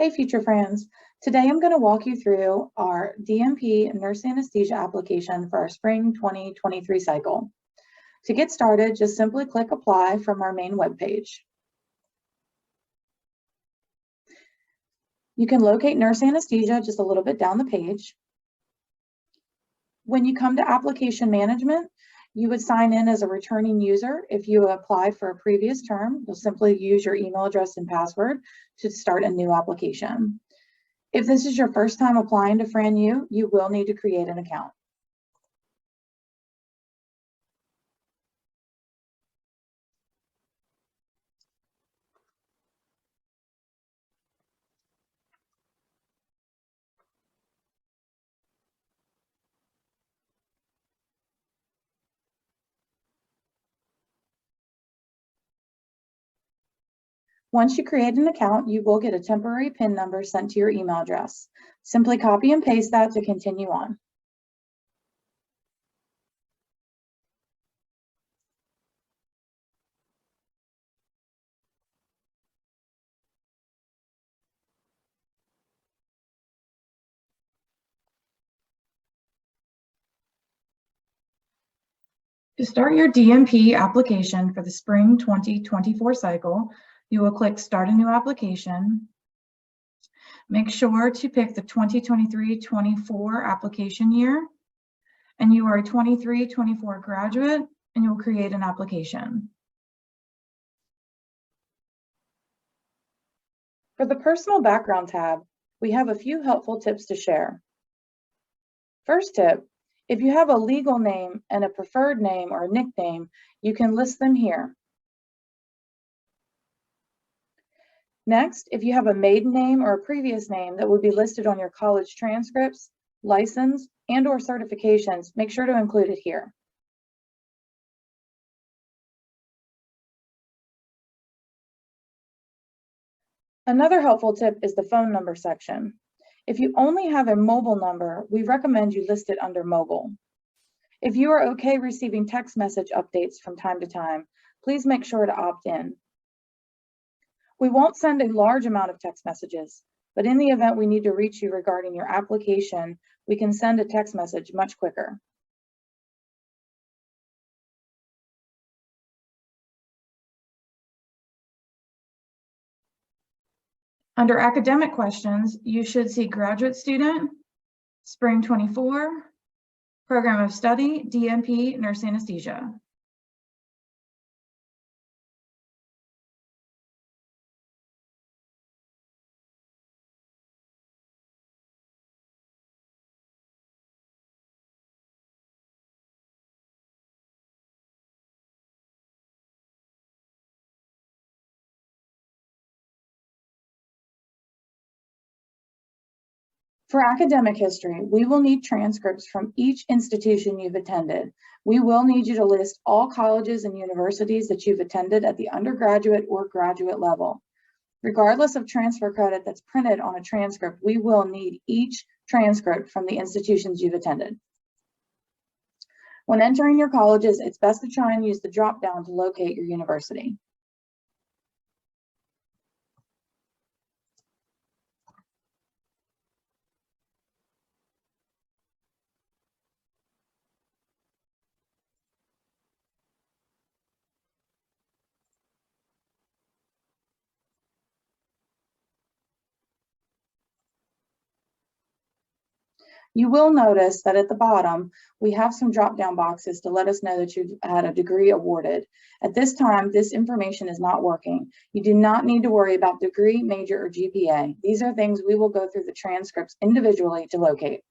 Hey, future friends. Today I'm going to walk you through our DNP-Nurse Anesthesia application for our spring 2023 cycle. To get started, just simply click Apply from our main webpage. You can locate nurse anesthesia just a little bit down the page. When you come to application management, you would sign in as a returning user. If you applied for a previous term, you'll simply use your email address and password to start a new application. If this is your first time applying to FranU, you will need to create an account. Once you create an account, you will get a temporary PIN number sent to your email address. Simply copy and paste that to continue on. To start your DNP application for the spring 2024 cycle, you will click Start a New Application. Make sure to pick the 2023-24 application year, and you are a 23-24 graduate, and you'll create an application. For the Personal Background tab, we have a few helpful tips to share. First tip, if you have a legal name and a preferred name or a nickname, you can list them here. Next, if you have a maiden name or a previous name that would be listed on your college transcripts, license, and/or certifications, make sure to include it here. Another helpful tip is the phone number section. If you only have a mobile number, we recommend you list it under mobile. If you are okay receiving text message updates from time to time, please make sure to opt in. We won't send a large amount of text messages, but in the event we need to reach you regarding your application, we can send a text message much quicker. Under academic questions, you should see graduate student, spring 24, program of study, DNP, nurse anesthesia. For academic history, we will need transcripts from each institution you've attended. We will need you to list all colleges and universities that you've attended at the undergraduate or graduate level. Regardless of transfer credit that's printed on a transcript, we will need each transcript from the institutions you've attended. When entering your colleges, it's best to try and use the drop-down to locate your university. You will notice that at the bottom, we have some drop-down boxes to let us know that you've had a degree awarded. At this time, this information is not working. You do not need to worry about degree, major, or GPA. These are things we will go through the transcripts individually to locate.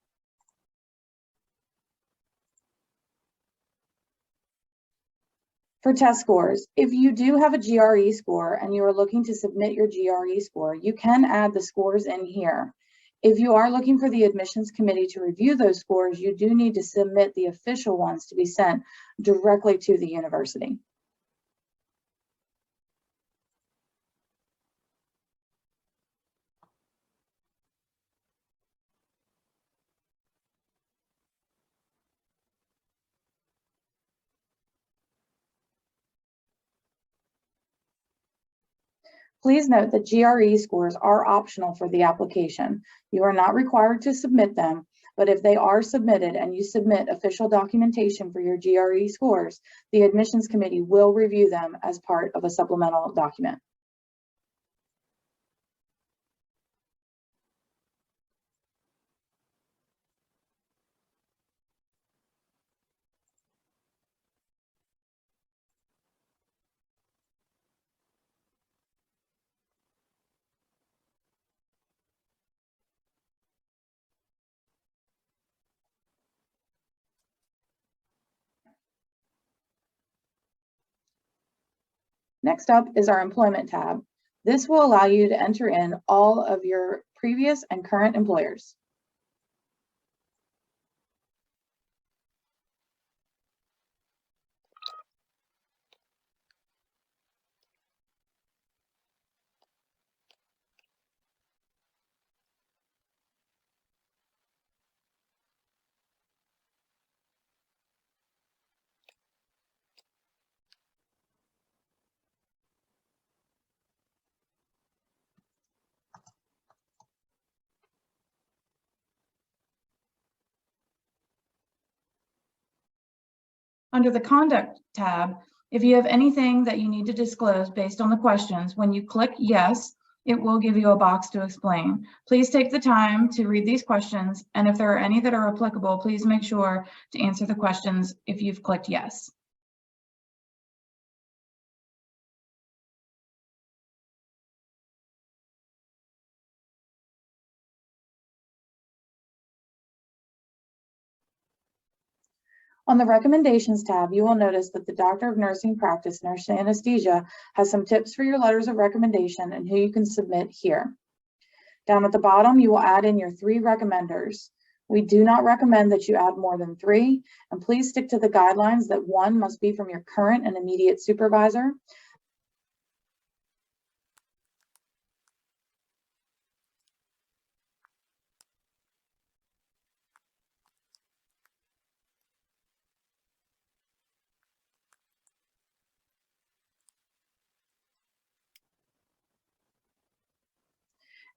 For test scores, if you do have a GRE score and you are looking to submit your GRE score, you can add the scores in here. If you are looking for the admissions committee to review those scores, you do need to submit the official ones to be sent directly to the university. Please note that GRE scores are optional for the application. You are not required to submit them, but if they are submitted and you submit official documentation for your GRE scores, the admissions committee will review them as part of a supplemental document. Next up is our employment tab. This will allow you to enter in all of your previous and current employers. Under the Conduct tab, if you have anything that you need to disclose based on the questions, when you click Yes, it will give you a box to explain. Please take the time to read these questions, and if there are any that are applicable, please make sure to answer the questions if you've clicked Yes. On the Recommendations tab, you will notice that the Doctor of Nursing Practice, Nurse Anesthesia, has some tips for your letters of recommendation and who you can submit here. Down at the bottom, you will add in your 3 recommenders. We do not recommend that you add more than 3, and please stick to the guidelines that 1 must be from your current and immediate supervisor.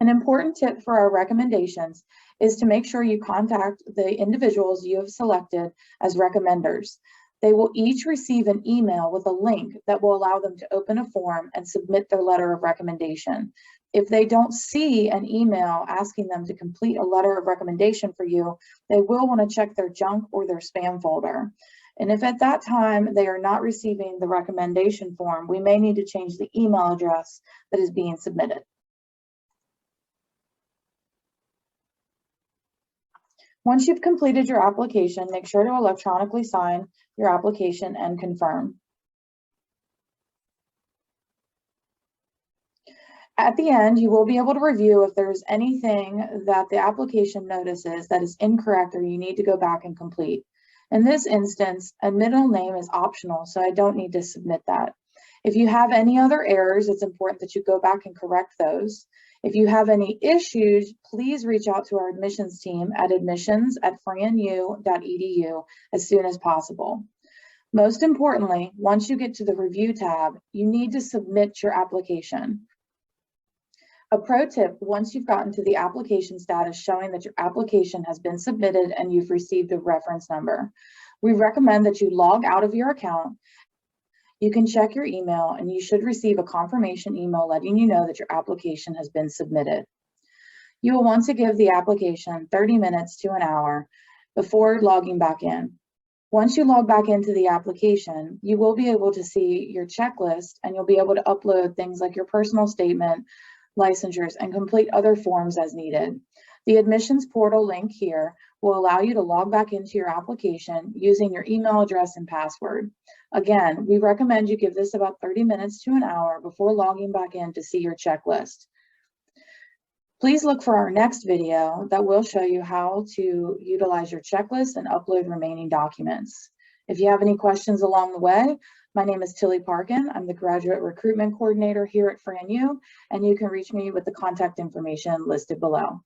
An important tip for our recommendations is to make sure you contact the individuals you have selected as recommenders. They will each receive an email with a link that will allow them to open a form and submit their letter of recommendation. If they don't see an email asking them to complete a letter of recommendation for you, they will want to check their junk or their spam folder. And if at that time they are not receiving the recommendation form, we may need to change the email address that is being submitted. Once you've completed your application, make sure to electronically sign your application and confirm. At the end, you will be able to review if there's anything that the application notices that is incorrect or you need to go back and complete. In this instance, a middle name is optional, so I don't need to submit that. If you have any other errors, it's important that you go back and correct those. If you have any issues, please reach out to our admissions team at admissions@franu.edu as soon as possible. Most importantly, once you get to the review tab, you need to submit your application. A pro tip, once you've gotten to the application status showing that your application has been submitted and you've received a reference number, we recommend that you log out of your account. You can check your email and you should receive a confirmation email letting you know that your application has been submitted. You will want to give the application 30 minutes to an hour before logging back in. Once you log back into the application, you will be able to see your checklist and you'll be able to upload things like your personal statement, licensures, and complete other forms as needed. The admissions portal link here will allow you to log back into your application using your email address and password. Again, we recommend you give this about 30 minutes to an hour before logging back in to see your checklist. Please look for our next video that will show you how to utilize your checklist and upload remaining documents. If you have any questions along the way, my name is Tilly Parkin. I'm the Graduate Recruitment Coordinator here at FranU, and you can reach me with the contact information listed below.